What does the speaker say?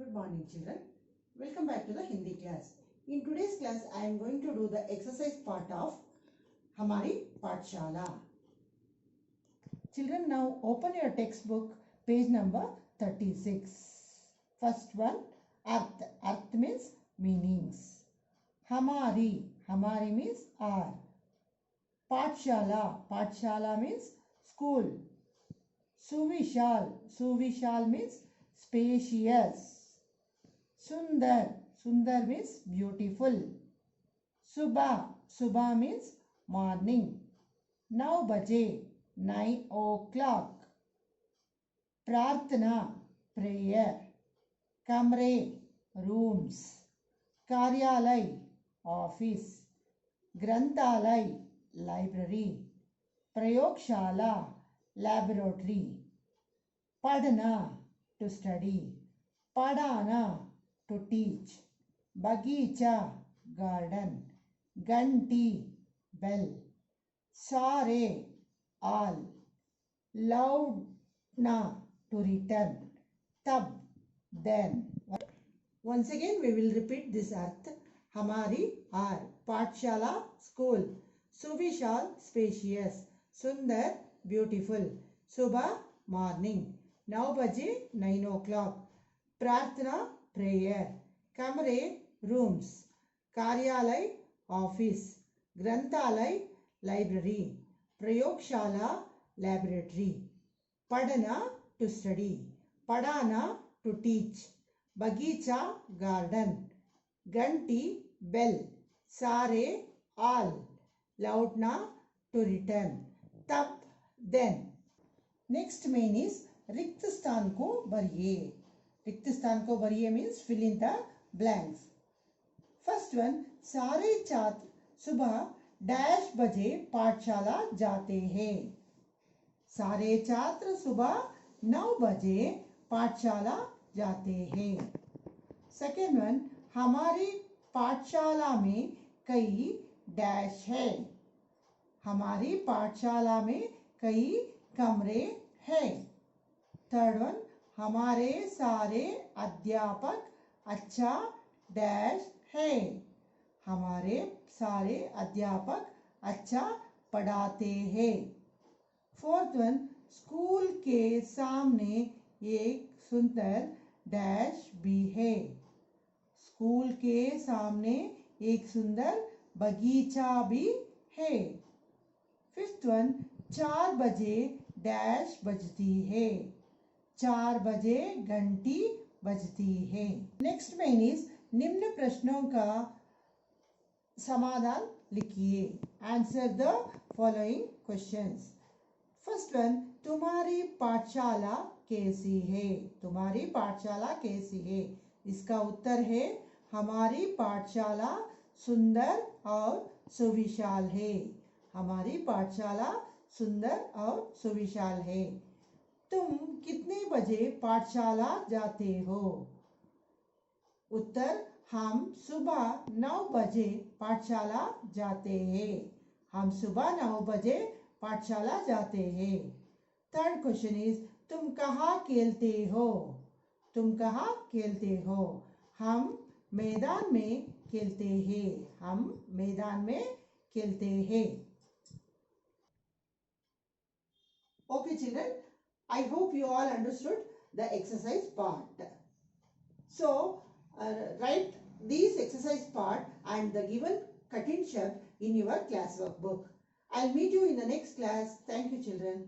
Good morning children. Welcome back to the Hindi class. In today's class I am going to do the exercise part of Hamari Pathshala. Children, now open your textbook, page number 36. First one, Arth. Arth means meanings. Hamari. Hamari means our. Pathshala. Pathshala means school. Suvishal. Suvishal means spacious. Sundar. Sundar means beautiful. Subha. Subha means morning. 9 baje. 9 o'clock. Prarthana. Prayer. Kamre. Rooms. Karyalay. Office. Granthalay. Library. Prayogshala. Laboratory. Padana. To study. Padana. To teach. Bagicha. Garden. Ganti. Bell. Sare. All. Loudna. To return. Tab. Then. Once again we will repeat this arth. Hamari our. Pathshala school. Suvishal spacious. Sundar beautiful. Subha morning. 9 baje 9 o'clock. Prarthana prayer. Kamre rooms. Karyalay office. Granthalay library. Prayogshala laboratory. Padana to study. Padana to teach. Bagicha garden. Ganti bell. Sare all. Loudna to return. Tab then. Next main is रिक्त स्थान को भरिए. रिक्त स्थान को भरिए means fill in the blanks. First one, सारे छात्र सुबह डैश बजे पाठशाला जाते हैं. सारे छात्र सुबह 9 बजे पाठशाला जाते हैं. Second one, हमारी पाठशाला में कई डैश है. हमारी पाठशाला में कई कमरे हैं. थर्ड वन, हमारे सारे अध्यापक अच्छा डैश है. हमारे सारे अध्यापक अच्छा पढ़ाते हैं. फोर्थ वन, स्कूल के सामने एक सुंदर डैश भी है. स्कूल के सामने एक सुंदर बगीचा भी है. फिफ्थ वन, 4 बजे डैश बजती है. 4 बजे घंटी बजती है. नेक्स्ट मेन इज निम्न प्रश्नों का समाधान लिखिए. Answer the following questions. First one, तुम्हारी पाठशाला कैसी है. तुम्हारी पाठशाला कैसी है. इसका उत्तर है हमारी पाठशाला सुंदर और सुविशाल है. हमारी पाठशाला सुंदर और सुविशाल है. तुम कितने बजे पाठशाला जाते हो. उत्तर, हम सुबह 9 बजे पाठशाला जाते हैं. हम सुबह 9 बजे पाठशाला जाते हैं. थर्ड क्वेश्चन इज, तुम कहाँ खेलते हो. तुम कहाँ खेलते हो. हम मैदान में खेलते हैं. हम मैदान में खेलते हैं. Okay children, I hope you all understood the exercise part. So write these exercise part and the given cut-in shabd in your classwork book. I'll meet you in the next class. Thank you children.